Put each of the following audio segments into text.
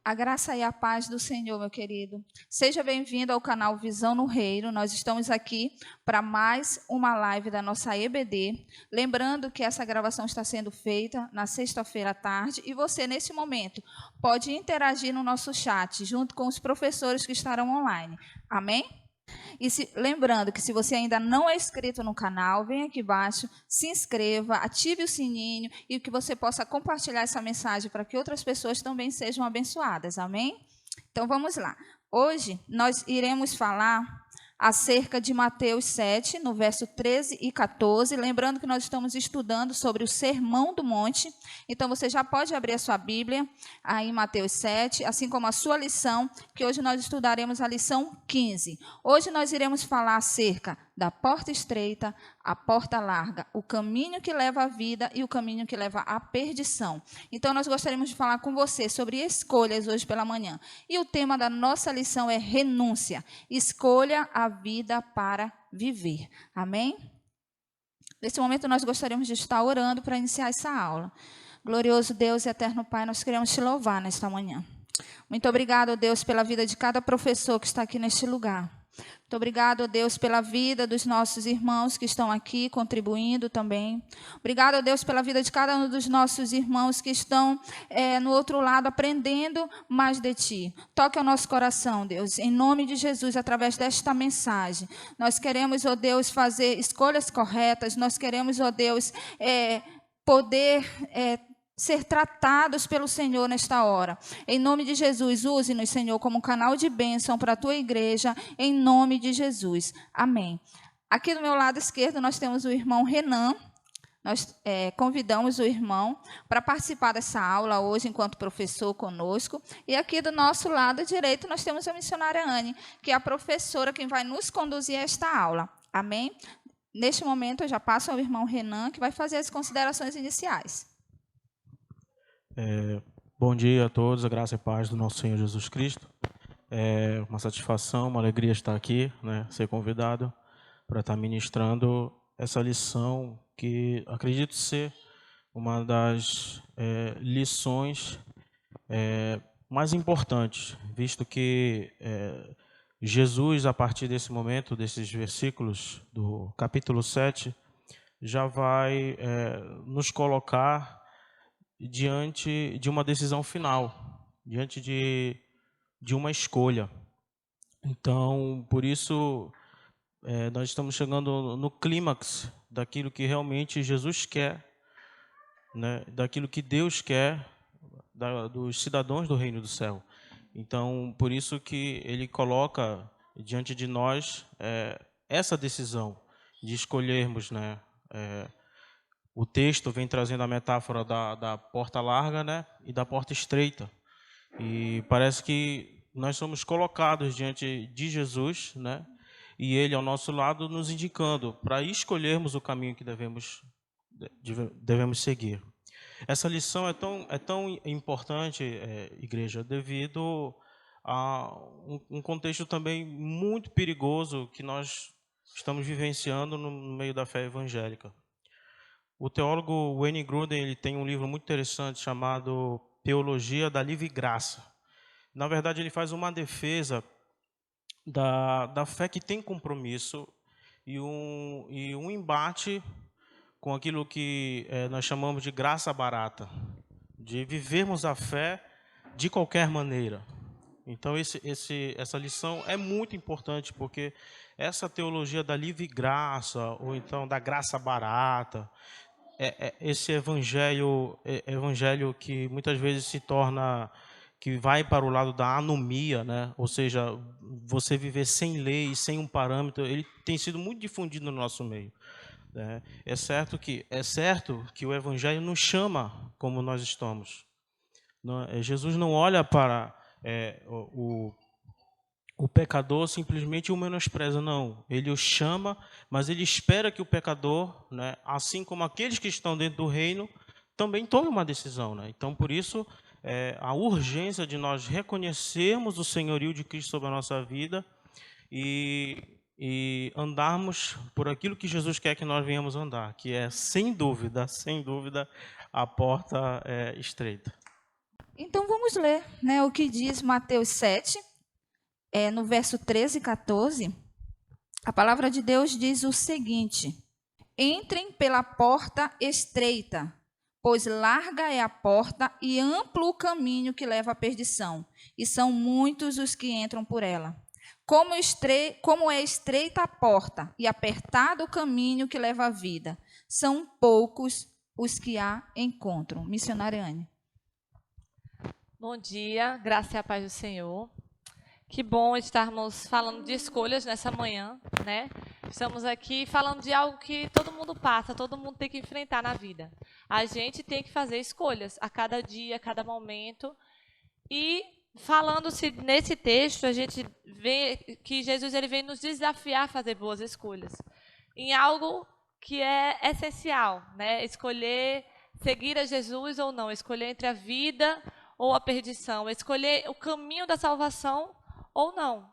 A graça e a paz do Senhor, meu querido. Seja bem-vindo ao canal Visão no Reino. Nós estamos aqui para mais uma live da nossa EBD. Lembrando que essa gravação está sendo feita na sexta-feira à tarde e você, nesse momento, pode interagir no nosso chat junto com os professores que estarão online. Amém? E lembrando que se você ainda não é inscrito no canal, vem aqui embaixo, se inscreva, ative o sininho e que você possa compartilhar essa mensagem para que outras pessoas também sejam abençoadas. Amém? Então, vamos lá. Hoje, nós iremos falar acerca de Mateus 7, no verso 13 e 14. Lembrando que nós estamos estudando sobre o Sermão do Monte. Então, você já pode abrir a sua Bíblia aí em Mateus 7, assim como a sua lição, que hoje nós estudaremos a lição 15. Hoje nós iremos falar acerca da porta estreita, a porta larga, o caminho que leva à vida e o caminho que leva à perdição. Então, nós gostaríamos de falar com você sobre escolhas hoje pela manhã. E o tema da nossa lição é renúncia. Escolha a vida para viver. Amém? Nesse momento, nós gostaríamos de estar orando para iniciar essa aula. Glorioso Deus e eterno Pai, nós queremos te louvar nesta manhã. Muito obrigado, Deus, pela vida de cada professor que está aqui neste lugar. Muito obrigado, Deus, pela vida dos nossos irmãos que estão aqui contribuindo também. Obrigado, Deus, pela vida de cada um dos nossos irmãos que estão no outro lado aprendendo mais de Ti. Toque ao nosso coração, Deus, em nome de Jesus, através desta mensagem. Nós queremos, ó Deus, fazer escolhas corretas. Nós queremos, ó Deus, poder ser tratados pelo Senhor nesta hora. Em nome de Jesus, use-nos, Senhor, como um canal de bênção para a Tua igreja, em nome de Jesus. Amém. Aqui do meu lado esquerdo nós temos o irmão Renan. Nós convidamos o irmão para participar dessa aula hoje, enquanto professor conosco. E aqui do nosso lado direito nós temos a missionária Anne, que é a professora quem vai nos conduzir a esta aula. Amém? Neste momento eu já passo ao irmão Renan, que vai fazer as considerações iniciais. Bom dia a todos, a graça e paz do nosso Senhor Jesus Cristo. É uma satisfação, uma alegria estar aqui, ser convidado para estar ministrando essa lição que acredito ser uma das lições mais importantes, visto que Jesus, a partir desse momento, desses versículos do capítulo 7, já vai nos colocar diante de uma decisão final, diante de uma escolha. Então, por isso, nós estamos chegando no clímax daquilo que realmente Jesus quer, daquilo que Deus quer dos cidadãos do reino do céu. Então, por isso que Ele coloca diante de nós essa decisão de escolhermos, o texto vem trazendo a metáfora da porta larga, e da porta estreita. E parece que nós somos colocados diante de Jesus, e Ele ao nosso lado nos indicando para escolhermos o caminho que devemos seguir. Essa lição é tão importante, igreja, devido a um contexto também muito perigoso que nós estamos vivenciando no meio da fé evangélica. O teólogo Wayne Grudem, ele tem um livro muito interessante chamado Teologia da Livre Graça. Na verdade, ele faz uma defesa da fé que tem compromisso e um embate com aquilo que nós chamamos de graça barata, de vivermos a fé de qualquer maneira. Então, essa lição é muito importante, porque essa teologia da livre graça, ou então da graça barata, esse evangelho que muitas vezes se torna, que vai para o lado da anomia, ou seja, você viver sem lei, sem um parâmetro, ele tem sido muito difundido no nosso meio. É certo que o evangelho nos chama como nós estamos. Jesus não olha para o pecador simplesmente o menospreza, não. Ele o chama, mas ele espera que o pecador, assim como aqueles que estão dentro do reino, também tome uma decisão. Então, por isso, a urgência de nós reconhecermos o senhorio de Cristo sobre a nossa vida e andarmos por aquilo que Jesus quer que nós venhamos andar, que é, sem dúvida, a porta estreita. Então vamos ler, né, o que diz Mateus 7, no verso 13 e 14. A palavra de Deus diz o seguinte: entrem pela porta estreita, pois larga é a porta e amplo o caminho que leva à perdição, e são muitos os que entram por ela. Como é estreita a porta e apertado o caminho que leva à vida, são poucos os que a encontram. Missionária Anne. Bom dia, graça e a paz do Senhor. Que bom estarmos falando de escolhas nessa manhã, né? Estamos aqui falando de algo que todo mundo passa, todo mundo tem que enfrentar na vida. A gente tem que fazer escolhas a cada dia, a cada momento. E falando-se nesse texto, a gente vê que Jesus ele vem nos desafiar a fazer boas escolhas em algo que é essencial, né? Escolher seguir a Jesus ou não, escolher entre a vida ou a perdição, escolher o caminho da salvação ou não.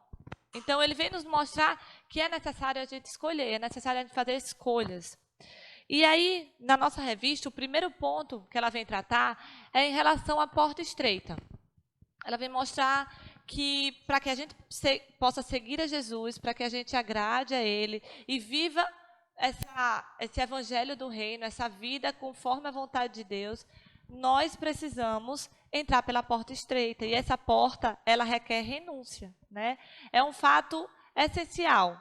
Então, ele vem nos mostrar que é necessário a gente escolher, é necessário a gente fazer escolhas. E aí, na nossa revista, o primeiro ponto que ela vem tratar é em relação à porta estreita. Ela vem mostrar que para que a gente possa seguir a Jesus, para que a gente agrade a Ele e viva esse evangelho do reino, essa vida conforme a vontade de Deus, nós precisamos entrar pela porta estreita. E essa porta, ela requer renúncia, né? É um fato essencial.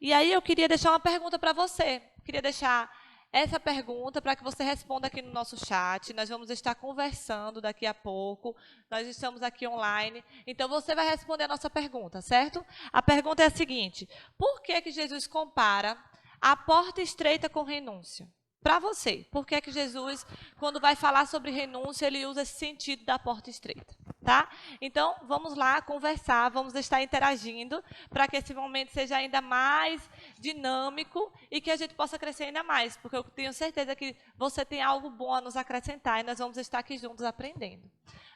E aí eu queria deixar uma pergunta para você. Queria deixar essa pergunta para que você responda aqui no nosso chat. Nós vamos estar conversando daqui a pouco. Nós estamos aqui online. Então, você vai responder a nossa pergunta, certo? A pergunta é a seguinte: por que Jesus compara a porta estreita com renúncia? Para você, por que Jesus, quando vai falar sobre renúncia, ele usa esse sentido da porta estreita, tá? Então, vamos lá conversar, vamos estar interagindo para que esse momento seja ainda mais dinâmico e que a gente possa crescer ainda mais, porque eu tenho certeza que você tem algo bom a nos acrescentar e nós vamos estar aqui juntos aprendendo.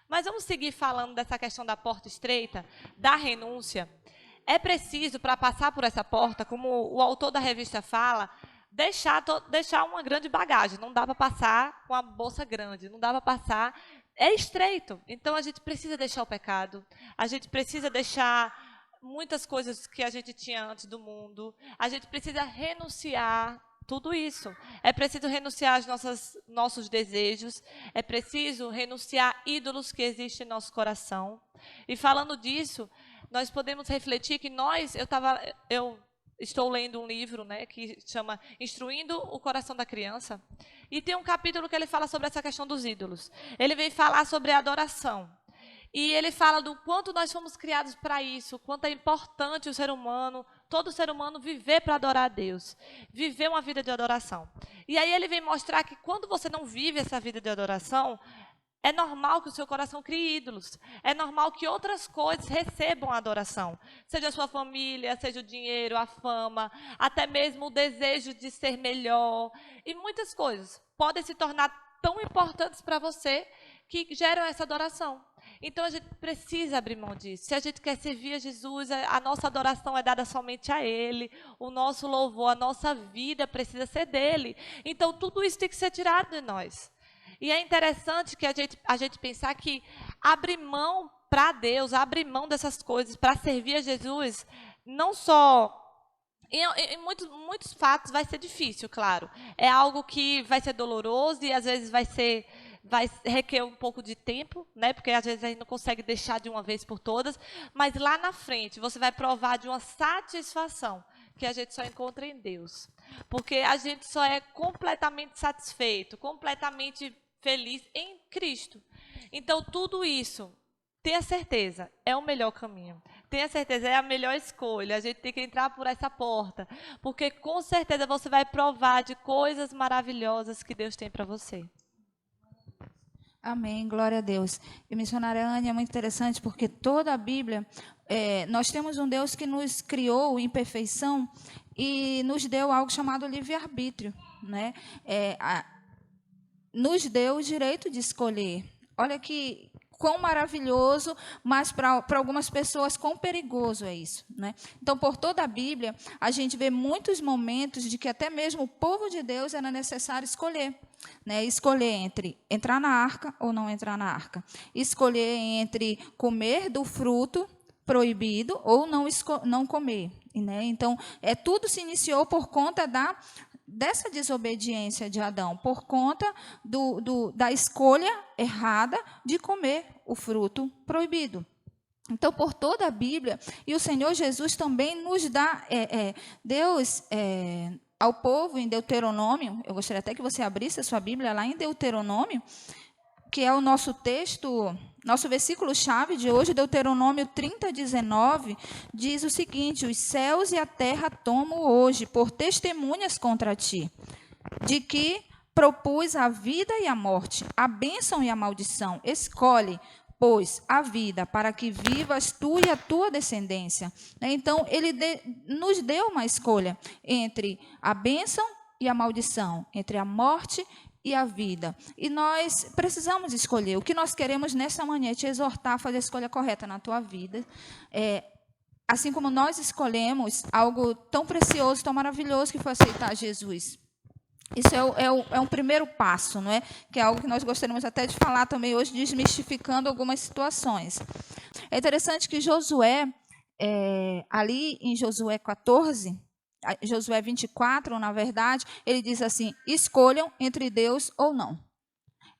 Mas vamos seguir falando dessa questão da porta estreita, da renúncia. É preciso, para passar por essa porta, como o autor da revista fala, deixar uma grande bagagem. Não dá para passar com a bolsa grande, não dá para passar. É estreito. Então, a gente precisa deixar o pecado, a gente precisa deixar muitas coisas que a gente tinha antes do mundo, a gente precisa renunciar tudo isso. É preciso renunciar aos nossos desejos, é preciso renunciar ídolos que existem em nosso coração. E falando disso, nós podemos refletir que eu estou lendo um livro, né, que chama Instruindo o Coração da Criança, e tem um capítulo que ele fala sobre essa questão dos ídolos. Ele vem falar sobre a adoração. E ele fala do quanto nós fomos criados para isso, quanto é importante o ser humano, todo ser humano, viver para adorar a Deus, viver uma vida de adoração. E aí ele vem mostrar que quando você não vive essa vida de adoração, é normal que o seu coração crie ídolos. É normal que outras coisas recebam a adoração. Seja a sua família, seja o dinheiro, a fama, até mesmo o desejo de ser melhor. E muitas coisas podem se tornar tão importantes para você que geram essa adoração. Então, a gente precisa abrir mão disso. Se a gente quer servir a Jesus, a nossa adoração é dada somente a Ele. O nosso louvor, a nossa vida precisa ser dEle. Então, tudo isso tem que ser tirado de nós. E é interessante que a gente pensar que abrir mão para Deus, abrir mão dessas coisas para servir a Jesus, não só em muitos fatos vai ser difícil, claro. É algo que vai ser doloroso e às vezes vai requer um pouco de tempo, né? Porque às vezes a gente não consegue deixar de uma vez por todas, mas lá na frente você vai provar de uma satisfação que a gente só encontra em Deus. Porque a gente só é completamente satisfeito, completamente feliz em Cristo. Então, tudo isso, tenha certeza, é o melhor caminho. Tenha certeza, é a melhor escolha. A gente tem que entrar por essa porta, porque com certeza você vai provar de coisas maravilhosas que Deus tem para você. Amém, glória a Deus. E missionária Anne, é muito interessante porque toda a Bíblia, nós temos um Deus que nos criou em perfeição e nos deu algo chamado livre-arbítrio, né? Nos deu o direito de escolher. Olha que quão maravilhoso, mas para algumas pessoas quão perigoso é isso, né? Então, por toda a Bíblia, a gente vê muitos momentos de que até mesmo o povo de Deus era necessário escolher, né? Escolher entre entrar na arca ou não entrar na arca, escolher entre comer do fruto proibido ou não comer, né? Então, tudo se iniciou por conta dessa desobediência de Adão, por conta da escolha errada de comer o fruto proibido. Então, por toda a Bíblia, e o Senhor Jesus também nos dá, Deus, ao povo em Deuteronômio, eu gostaria até que você abrisse a sua Bíblia lá em Deuteronômio, que é o nosso texto, nosso versículo-chave de hoje, Deuteronômio 30:19, diz o seguinte: os céus e a terra tomo hoje por testemunhas contra ti, de que propus a vida e a morte, a bênção e a maldição. Escolhe, pois, a vida, para que vivas tu e a tua descendência. Então, ele nos deu uma escolha entre a bênção e a maldição, entre a morte e a vida. E nós precisamos escolher. O que nós queremos nessa manhã é te exortar a fazer a escolha correta na tua vida. Assim como nós escolhemos algo tão precioso, tão maravilhoso, que foi aceitar Jesus. Isso é um primeiro passo, não é? Que é algo que nós gostaríamos até de falar também hoje, desmistificando algumas situações. É interessante que Josué, ali em Josué 14, Josué 24, na verdade, ele diz assim: escolham entre Deus ou não.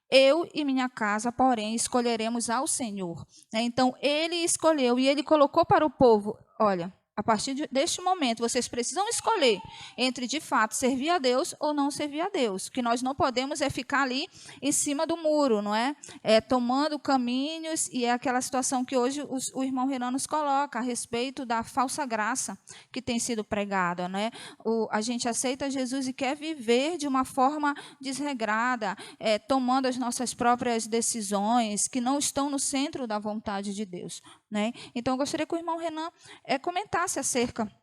Eu e minha casa, porém, escolheremos ao Senhor. Então, ele escolheu e ele colocou para o povo: olha, a partir deste momento, vocês precisam escolher entre, de fato, servir a Deus ou não servir a Deus. O que nós não podemos é ficar ali em cima do muro, não é? Tomando caminhos, e é aquela situação que hoje o irmão Renan nos coloca a respeito da falsa graça que tem sido pregada, não é? A gente aceita Jesus e quer viver de uma forma desregrada, tomando as nossas próprias decisões, que não estão no centro da vontade de Deus, né? Então, eu gostaria que o irmão Renan comentasse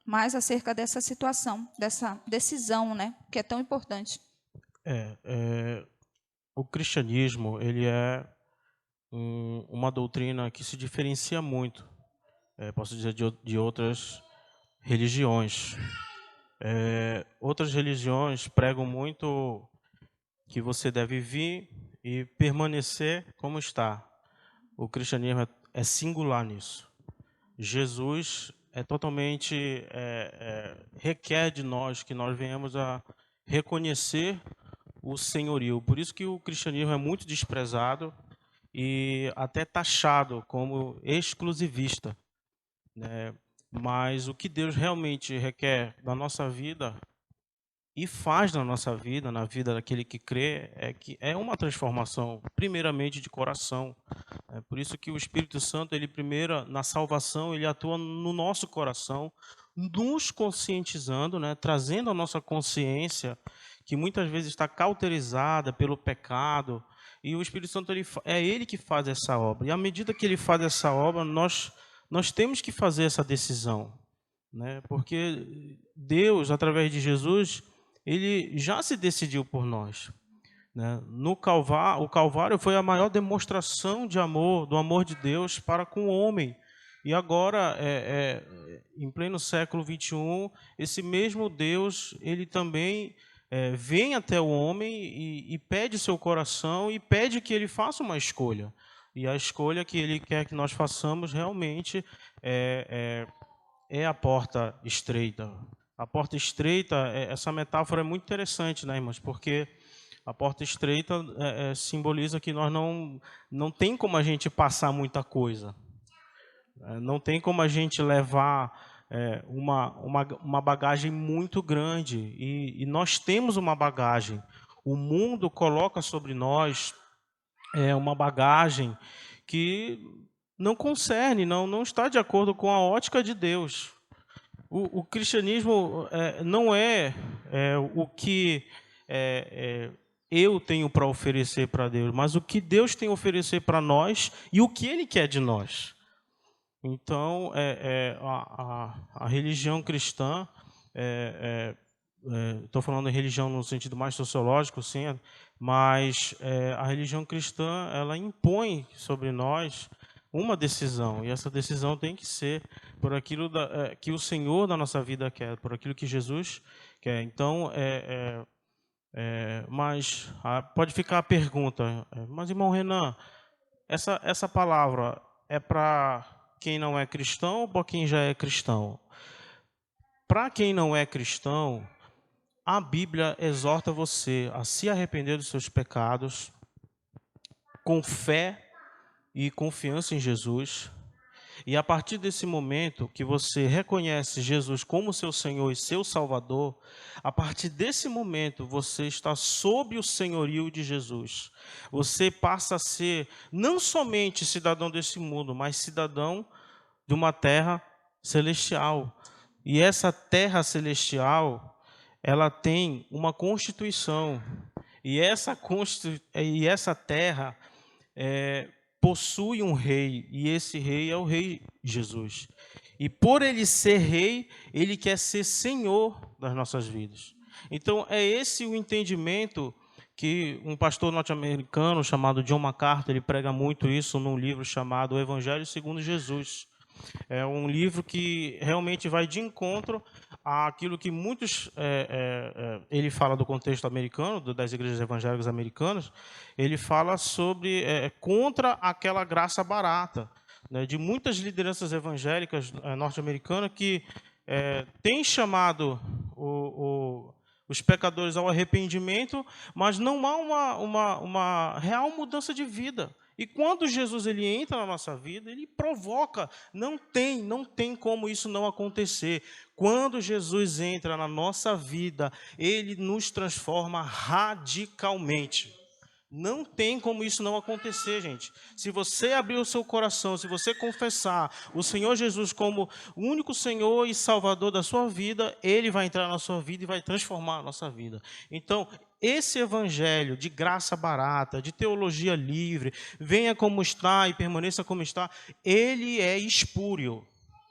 mais acerca dessa situação, dessa decisão, né, que é tão importante. O cristianismo, ele é uma doutrina que se diferencia muito, posso dizer, de outras religiões. Outras religiões pregam muito que você deve vir e permanecer como está. O cristianismo é singular nisso. Jesus totalmente requer de nós que nós venhamos a reconhecer o senhorio. Por isso que o cristianismo é muito desprezado e até taxado como exclusivista, né? Mas o que Deus realmente requer da nossa vida e faz na nossa vida, na vida daquele que crê, é uma transformação, primeiramente de coração. É por isso que o Espírito Santo, ele primeiro, na salvação, ele atua no nosso coração, nos conscientizando, né, trazendo a nossa consciência, que muitas vezes está cauterizada pelo pecado, e o Espírito Santo, é ele que faz essa obra. E à medida que ele faz essa obra, nós temos que fazer essa decisão, né? Porque Deus, através de Jesus, ele já se decidiu por nós, né? O Calvário foi a maior demonstração de amor, do amor de Deus para com o homem. E agora, em pleno século XXI, esse mesmo Deus, ele também vem até o homem e pede seu coração e pede que ele faça uma escolha. E a escolha que ele quer que nós façamos realmente é a porta estreita. A porta estreita, essa metáfora é muito interessante, né, irmãos? Porque a porta estreita simboliza que nós não tem como a gente passar muita coisa. Não tem como a gente levar uma bagagem muito grande. E nós temos uma bagagem. O mundo coloca sobre nós uma bagagem que não concerne, não está de acordo com a ótica de Deus. O cristianismo não é o que eu tenho para oferecer para Deus, mas o que Deus tem a oferecer para nós e o que Ele quer de nós. Então, a religião cristã estou falando em religião no sentido mais sociológico, sim, mas a religião cristã, ela impõe sobre nós uma decisão, e essa decisão tem que ser por aquilo que o Senhor da nossa vida quer, por aquilo que Jesus quer. Então, mas pode ficar a pergunta, mas irmão Renan, essa palavra é para quem não é cristão ou para quem já é cristão? Para quem não é cristão, a Bíblia exorta você a se arrepender dos seus pecados com fé e confiança em Jesus. E a partir desse momento que você reconhece Jesus como seu Senhor e seu Salvador, a partir desse momento você está sob o senhorio de Jesus. Você passa a ser não somente cidadão desse mundo, mas cidadão de uma terra celestial. E essa terra celestial, ela tem uma constituição. E essa terra possui um rei, e esse rei é o rei Jesus. E por ele ser rei, ele quer ser senhor das nossas vidas. Então, é esse o entendimento que um pastor norte-americano chamado John MacArthur, ele prega muito isso num livro chamado O Evangelho segundo Jesus. É um livro que realmente vai de encontro àquilo que muitos... ele fala do contexto americano, das igrejas evangélicas americanas, ele fala sobre... contra aquela graça barata, né, de muitas lideranças evangélicas norte-americanas que têm chamado os pecadores ao arrependimento, mas não há uma real mudança de vida. E quando Jesus ele entra na nossa vida, ele provoca, não tem como isso não acontecer. Quando Jesus entra na nossa vida, ele nos transforma radicalmente. Não tem como isso não acontecer, gente. Se você abrir o seu coração, se você confessar o Senhor Jesus como o único Senhor e Salvador da sua vida, ele vai entrar na sua vida e vai transformar a nossa vida. Então, esse evangelho de graça barata, de teologia livre, venha como está e permaneça como está, ele é espúrio.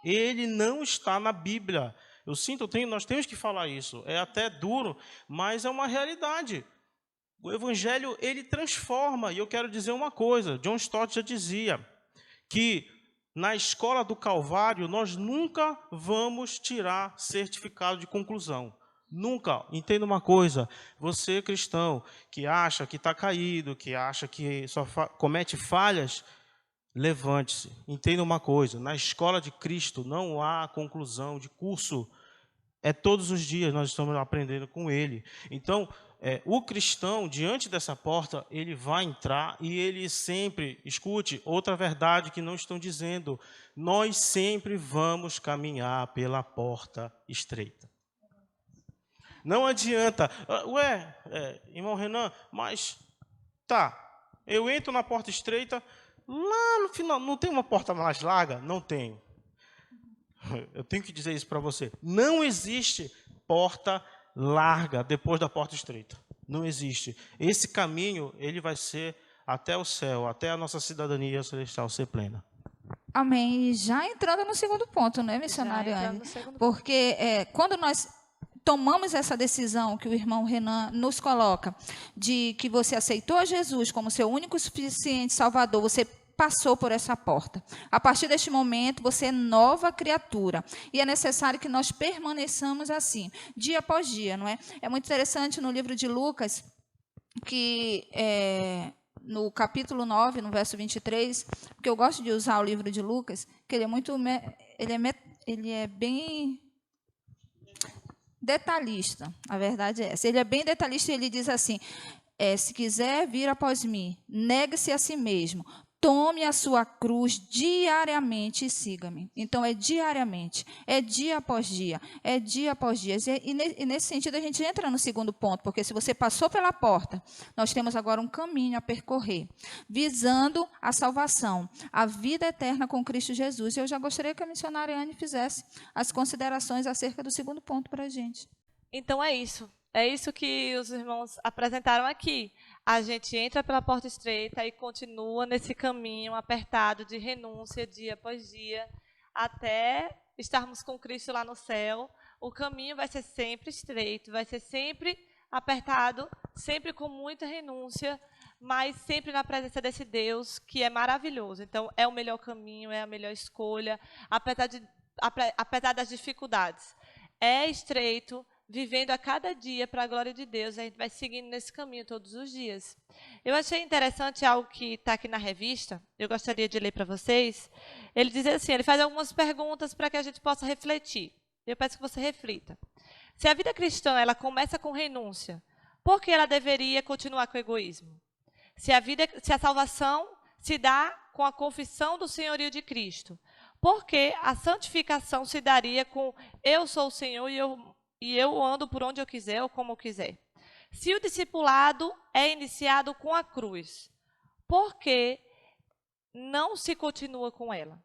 Ele não está na Bíblia. Nós temos que falar isso. É até duro, mas é uma realidade. O evangelho, ele transforma. E eu quero dizer uma coisa. John Stott já dizia que na escola do Calvário, nós nunca vamos tirar certificado de conclusão. Nunca. Entenda uma coisa, você cristão que acha que está caído, que acha que só comete falhas, levante-se. Entenda uma coisa, na escola de Cristo não há conclusão de curso. É todos os dias nós estamos aprendendo com Ele. Então, o cristão, diante dessa porta, ele vai entrar e ele sempre, escute, outra verdade que não estão dizendo, nós sempre vamos caminhar pela porta estreita. Não adianta, irmão Renan, mas eu entro na porta estreita, lá no final, não tem uma porta mais larga? Não tem. Eu tenho que dizer isso para você. Não existe porta larga depois da porta estreita. Não existe. Esse caminho, ele vai ser até o céu, até a nossa cidadania celestial ser plena. Amém. E já entrando no segundo ponto, né, missionário Anne? Porque quando nós tomamos essa decisão que o irmão Renan nos coloca, de que você aceitou Jesus como seu único e suficiente Salvador, você passou por essa porta. A partir deste momento, você é nova criatura. E é necessário que nós permaneçamos assim, dia após dia, não é? É muito interessante no livro de Lucas, que no capítulo 9, no verso 23, porque eu gosto de usar o livro de Lucas, que ele é bem detalhista, a verdade é essa. Ele é bem detalhista e ele diz assim, se quiser vir após mim, negue-se a si mesmo, tome a sua cruz diariamente e siga-me. Então, é diariamente, é dia após dia, é dia após dia. E nesse sentido, a gente entra no segundo ponto, porque se você passou pela porta, nós temos agora um caminho a percorrer, visando a salvação, a vida eterna com Cristo Jesus. E eu já gostaria que a missionária Anne fizesse as considerações acerca do segundo ponto para a gente. Então, é isso. É isso que os irmãos apresentaram aqui. A gente entra pela porta estreita e continua nesse caminho apertado de renúncia dia após dia, até estarmos com Cristo lá no céu, o caminho vai ser sempre estreito, vai ser sempre apertado, sempre com muita renúncia, mas sempre na presença desse Deus que é maravilhoso. Então, é o melhor caminho, é a melhor escolha, apesar das dificuldades. É estreito, vivendo a cada dia para a glória de Deus, a gente vai seguindo nesse caminho todos os dias. Eu achei interessante algo que está aqui na revista, eu gostaria de ler para vocês. Ele diz assim, ele faz algumas perguntas para que a gente possa refletir. Eu peço que você reflita. Se a vida cristã ela começa com renúncia, por que ela deveria continuar com o egoísmo? Se a salvação se dá com a confissão do senhorio de Cristo, por que a santificação se daria com eu sou o Senhor e eu ando por onde eu quiser ou como eu quiser? Se o discipulado é iniciado com a cruz, por que não se continua com ela?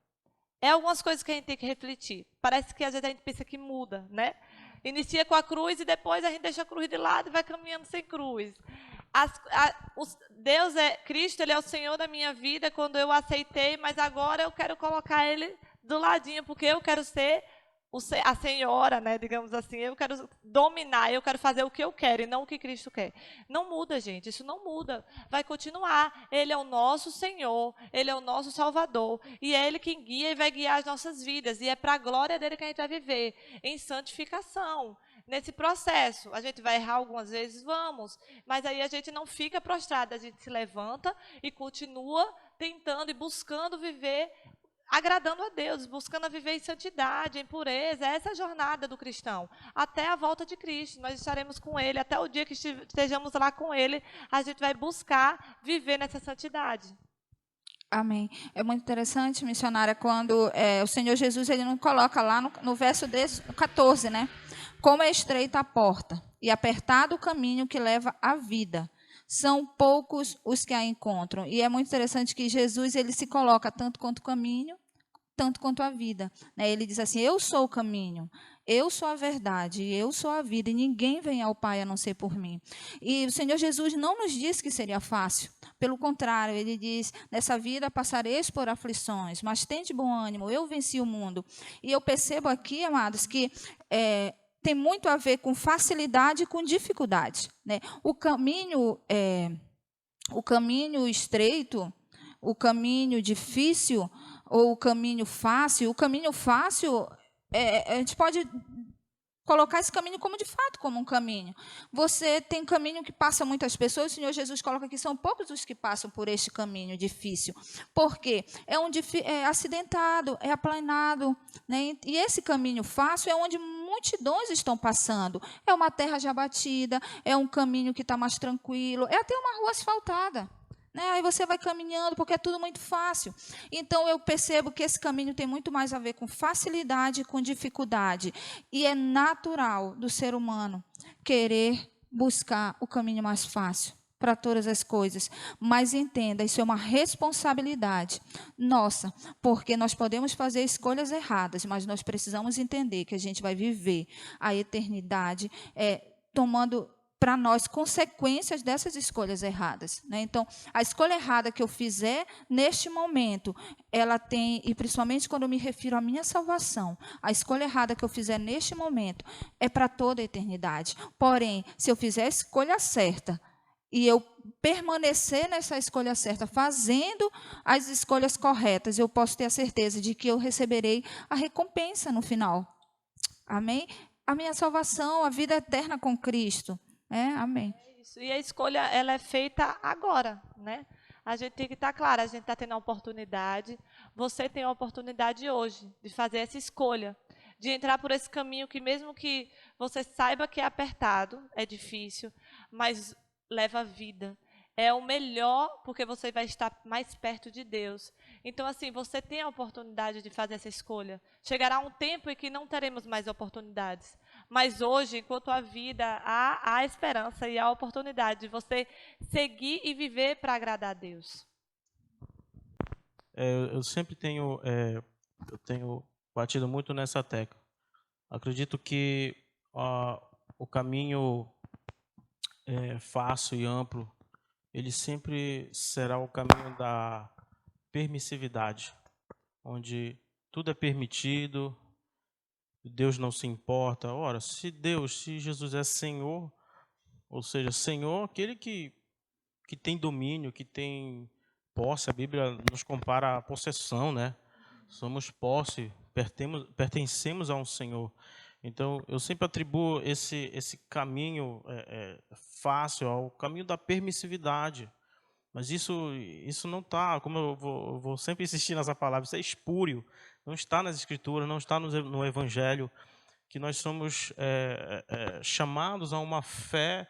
É algumas coisas que a gente tem que refletir. Parece que às vezes a gente pensa que muda, né? Inicia com a cruz e depois a gente deixa a cruz de lado e vai caminhando sem cruz. Cristo, ele é o Senhor da minha vida quando eu aceitei, mas agora eu quero colocar ele do ladinho, porque eu quero ser a senhora, né, digamos assim, eu quero dominar, eu quero fazer o que eu quero e não o que Cristo quer. Não muda, gente, isso não muda. Vai continuar. Ele é o nosso Senhor, Ele é o nosso Salvador, e é Ele quem guia e vai guiar as nossas vidas, e é para a glória dEle que a gente vai viver, em santificação. Nesse processo, a gente vai errar algumas vezes, vamos, mas aí a gente não fica prostrado, a gente se levanta e continua tentando e buscando viver agradando a Deus, buscando viver em santidade, em pureza. Essa é a jornada do cristão, até a volta de Cristo. Nós estaremos com Ele, até o dia que estejamos lá com Ele, a gente vai buscar viver nessa santidade. Amém. É muito interessante, missionária, quando o Senhor Jesus ele não coloca lá no verso 14, né? Como é estreita a porta e apertado o caminho que leva à vida. São poucos os que a encontram. E é muito interessante que Jesus ele se coloca tanto quanto o caminho, tanto quanto a vida. Né? Ele diz assim, eu sou o caminho, eu sou a verdade, eu sou a vida, e ninguém vem ao Pai a não ser por mim. E o Senhor Jesus não nos disse que seria fácil. Pelo contrário, Ele diz, nessa vida passareis por aflições, mas tende bom ânimo, eu venci o mundo. E eu percebo aqui, amados, que tem muito a ver com facilidade e com dificuldade. Né? O caminho estreito, o caminho difícil ou o caminho fácil, a gente pode colocar esse caminho como de fato, como um caminho. Você tem caminho que passa muitas pessoas, o Senhor Jesus coloca que são poucos os que passam por este caminho difícil. Por quê? É acidentado, é aplanado. Né? E esse caminho fácil é onde multidões estão passando. É uma terra já batida, é um caminho que está mais tranquilo, é até uma rua asfaltada. Aí você vai caminhando, porque é tudo muito fácil. Então, eu percebo que esse caminho tem muito mais a ver com facilidade e com dificuldade. E é natural do ser humano querer buscar o caminho mais fácil para todas as coisas. Mas entenda, isso é uma responsabilidade nossa, porque nós podemos fazer escolhas erradas, mas nós precisamos entender que a gente vai viver a eternidade tomando para nós consequências dessas escolhas erradas. Né? Então, a escolha errada que eu fizer neste momento, ela tem, e principalmente quando eu me refiro à minha salvação, a escolha errada que eu fizer neste momento é para toda a eternidade. Porém, se eu fizer a escolha certa e eu permanecer nessa escolha certa, fazendo as escolhas corretas, eu posso ter a certeza de que eu receberei a recompensa no final. Amém? A minha salvação, a vida eterna com Cristo. Amém. Isso. E a escolha ela é feita agora, né? A gente tem que estar claro, a gente está tendo a oportunidade, você tem a oportunidade hoje de fazer essa escolha, de entrar por esse caminho que mesmo que você saiba que é apertado, é difícil, mas leva vida. É o melhor porque você vai estar mais perto de Deus. Então, assim, você tem a oportunidade de fazer essa escolha. Chegará um tempo em que não teremos mais oportunidades. Mas hoje, enquanto a vida, há a esperança e a oportunidade de você seguir e viver para agradar a Deus. Eu sempre tenho batido muito nessa tecla. Acredito que o caminho fácil e amplo, ele sempre será o caminho da permissividade, onde tudo é permitido, Deus não se importa. Ora, se Jesus é Senhor, ou seja, Senhor, aquele que tem domínio, que tem posse, a Bíblia nos compara à possessão, né? Somos posse, pertencemos a um Senhor. Então, eu sempre atribuo esse caminho fácil ao caminho da permissividade. Mas isso não está, como eu vou sempre insistir nessa palavra, isso é espúrio. Não está nas Escrituras, não está no Evangelho, que nós somos chamados a uma fé,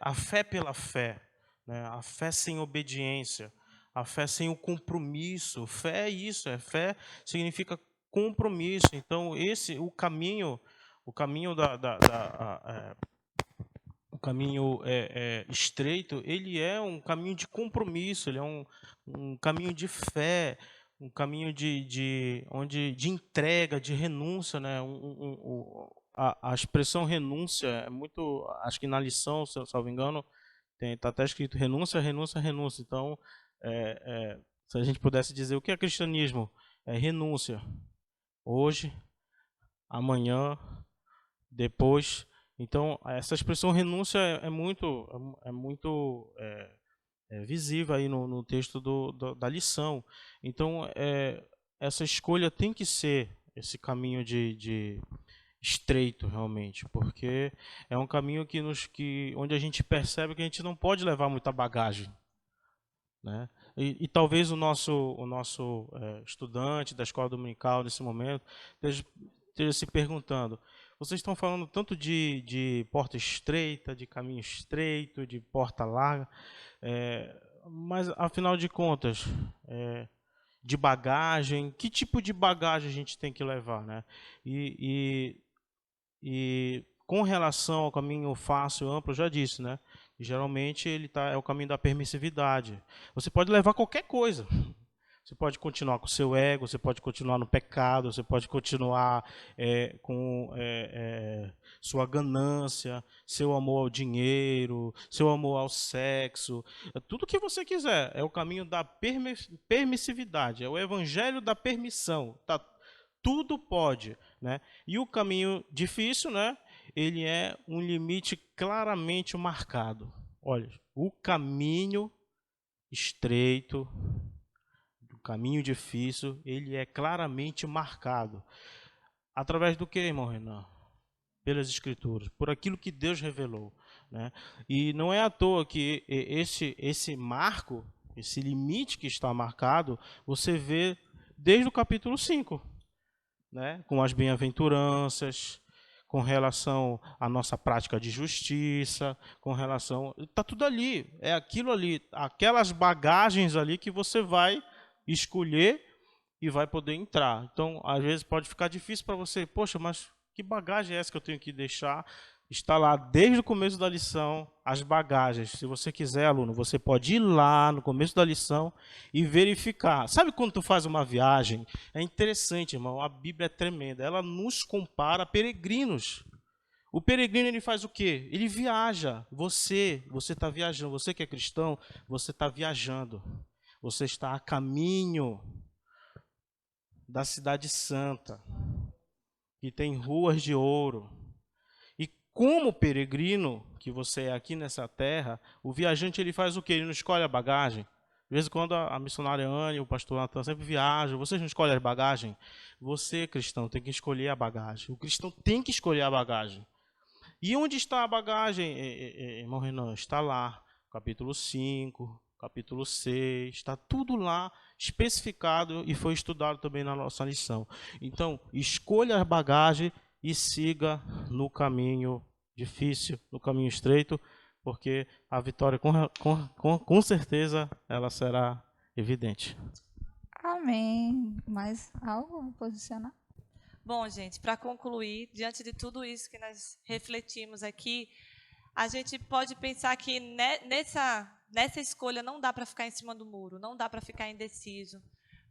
a fé pela fé, né? A fé sem obediência, a fé sem o compromisso. Fé é isso, fé significa compromisso. Então o caminho o caminho estreito, ele é um caminho de compromisso, ele é um caminho de fé, um caminho de entrega, de renúncia, né? A expressão renúncia é muito, acho que na lição, se eu não me engano, está até escrito renúncia, renúncia, renúncia. Então, se a gente pudesse dizer o que é cristianismo, é renúncia. Hoje, amanhã, depois. Então, essa expressão renúncia é muito visível aí no texto da lição. Então, essa escolha tem que ser esse caminho de estreito, realmente, porque é um caminho onde a gente percebe que a gente não pode levar muita bagagem, né? E talvez o nosso estudante da escola dominical, nesse momento, esteja se perguntando: vocês estão falando tanto de porta estreita, de caminho estreito, de porta larga, mas, afinal de contas, de bagagem, que tipo de bagagem a gente tem que levar, né? E com relação ao caminho fácil, amplo, eu já disse, né? Geralmente é o caminho da permissividade. Você pode levar qualquer coisa. Você pode continuar com o seu ego, você pode continuar no pecado, você pode continuar com sua ganância, seu amor ao dinheiro, seu amor ao sexo, tudo que você quiser. É o caminho da permissividade, é o evangelho da permissão. Tá, tudo pode, né? E o caminho difícil, né? Ele é um limite claramente marcado. Olha, o caminho estreito, o caminho difícil, ele é claramente marcado. Através do que, irmão Renan? Pelas Escrituras, por aquilo que Deus revelou, né? E não é à toa que esse marco, esse limite que está marcado, você vê desde o capítulo 5, né? Com as bem-aventuranças, com relação à nossa prática de justiça, com relação... Está tudo ali, é aquilo ali, aquelas bagagens ali que você vai escolher e vai poder entrar. Então, às vezes pode ficar difícil para você, poxa, mas que bagagem é essa que eu tenho que deixar? Está lá desde o começo da lição as bagagens. Se você quiser, aluno, você pode ir lá no começo da lição e verificar. Sabe quando tu faz uma viagem? É interessante, irmão, a Bíblia é tremenda. Ela nos compara a peregrinos. O peregrino, ele faz o quê? Ele viaja. Você está viajando. Você que é cristão, você está viajando. Você está a caminho da cidade santa, que tem ruas de ouro. E como peregrino que você é aqui nessa terra, o viajante, ele faz o quê? Ele não escolhe a bagagem. De vez em quando a missionária Anne, o pastor Natan sempre viajam. Vocês não escolhem a bagagem? Você, cristão, tem que escolher a bagagem. O cristão tem que escolher a bagagem. E onde está a bagagem, irmão Renan? Está lá, capítulo 5, capítulo 6, está tudo lá especificado e foi estudado também na nossa lição. Então, escolha a bagagem e siga no caminho difícil, no caminho estreito, porque a vitória, com certeza, ela será evidente. Amém. Mais algo a posicionar? Bom, gente, para concluir, diante de tudo isso que nós refletimos aqui, a gente pode pensar que nessa escolha não dá para ficar em cima do muro, não dá para ficar indeciso.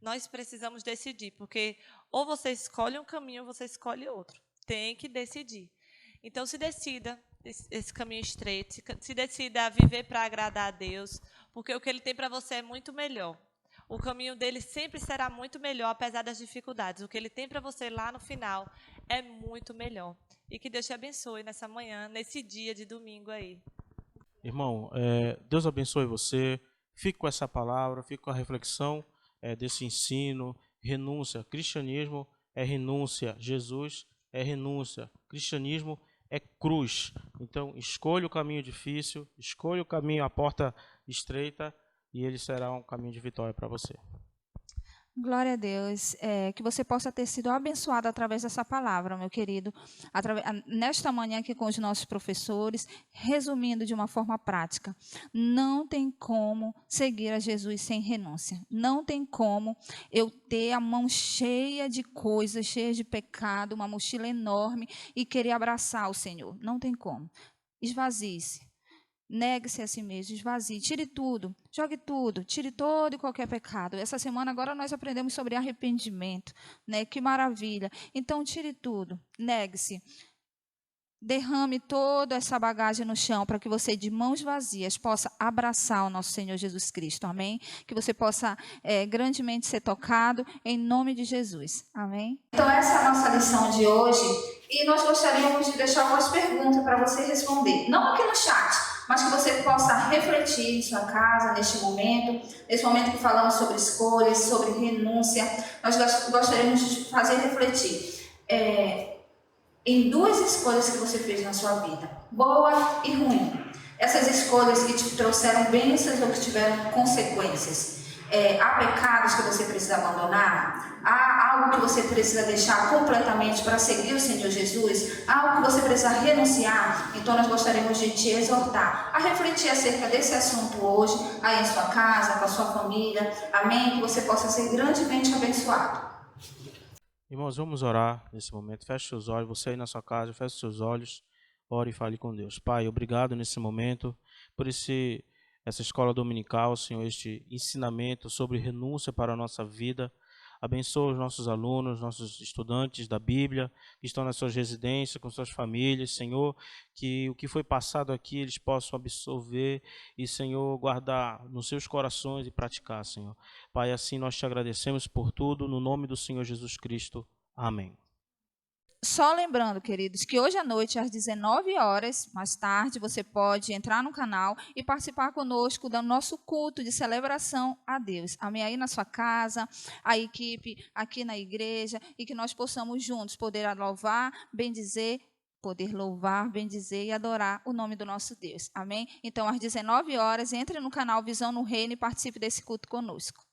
Nós precisamos decidir, porque ou você escolhe um caminho ou você escolhe outro. Tem que decidir. Então, se decida esse caminho estreito, se decida a viver para agradar a Deus, porque o que Ele tem para você é muito melhor. O caminho dele sempre será muito melhor, apesar das dificuldades. O que ele tem para você lá no final é muito melhor. E que Deus te abençoe nessa manhã, nesse dia de domingo aí. Irmão, Deus abençoe você. Fique com essa palavra, fique com a reflexão desse ensino. Renúncia. Cristianismo é renúncia. Jesus é renúncia. Cristianismo é cruz. Então, escolha o caminho difícil, escolha o caminho, a porta estreita, e ele será um caminho de vitória para você. Glória a Deus, que você possa ter sido abençoado através dessa palavra, meu querido, nesta manhã aqui com os nossos professores, resumindo de uma forma prática, não tem como seguir a Jesus sem renúncia, não tem como eu ter a mão cheia de coisas, cheia de pecado, uma mochila enorme e querer abraçar o Senhor, não tem como, esvazie-se. Negue-se a si mesmo, esvazie, tire tudo, jogue tudo, tire todo e qualquer pecado. Essa semana agora nós aprendemos sobre arrependimento, né? Que maravilha. Então tire tudo, negue-se. Derrame toda essa bagagem no chão para que você, de mãos vazias, possa abraçar o nosso Senhor Jesus Cristo. Amém? Que você possa grandemente ser tocado em nome de Jesus. Amém? Então essa é a nossa lição de hoje e nós gostaríamos de deixar algumas perguntas para você responder. Não aqui no chat, mas que você possa refletir em sua casa, neste momento que falamos sobre escolhas, sobre renúncia, nós gostaríamos de fazer refletir em duas escolhas que você fez na sua vida, boa e ruim. Essas escolhas que te trouxeram bênçãos ou que tiveram consequências. Há pecados que você precisa abandonar? Há algo que você precisa deixar completamente para seguir o Senhor Jesus? Há algo que você precisa renunciar? Então nós gostaríamos de te exortar a refletir acerca desse assunto hoje, aí em sua casa, com a sua família. Amém? Que você possa ser grandemente abençoado. Irmãos, vamos orar nesse momento. Feche seus olhos, você aí na sua casa, feche seus olhos, ore e fale com Deus. Pai, obrigado nesse momento por essa escola dominical, Senhor, este ensinamento sobre renúncia para a nossa vida. Abençoa os nossos alunos, nossos estudantes da Bíblia, que estão nas suas residências, com suas famílias, Senhor, que o que foi passado aqui eles possam absorver e, Senhor, guardar nos seus corações e praticar, Senhor. Pai, assim nós te agradecemos por tudo, no nome do Senhor Jesus Cristo. Amém. Só lembrando, queridos, que hoje à noite, às 19 horas, mais tarde, você pode entrar no canal e participar conosco do nosso culto de celebração a Deus. Amém? Aí na sua casa, a equipe aqui na igreja, e que nós possamos juntos poder louvar, bendizer e adorar o nome do nosso Deus. Amém? Então, às 19 horas, entre no canal Visão no Reino e participe desse culto conosco.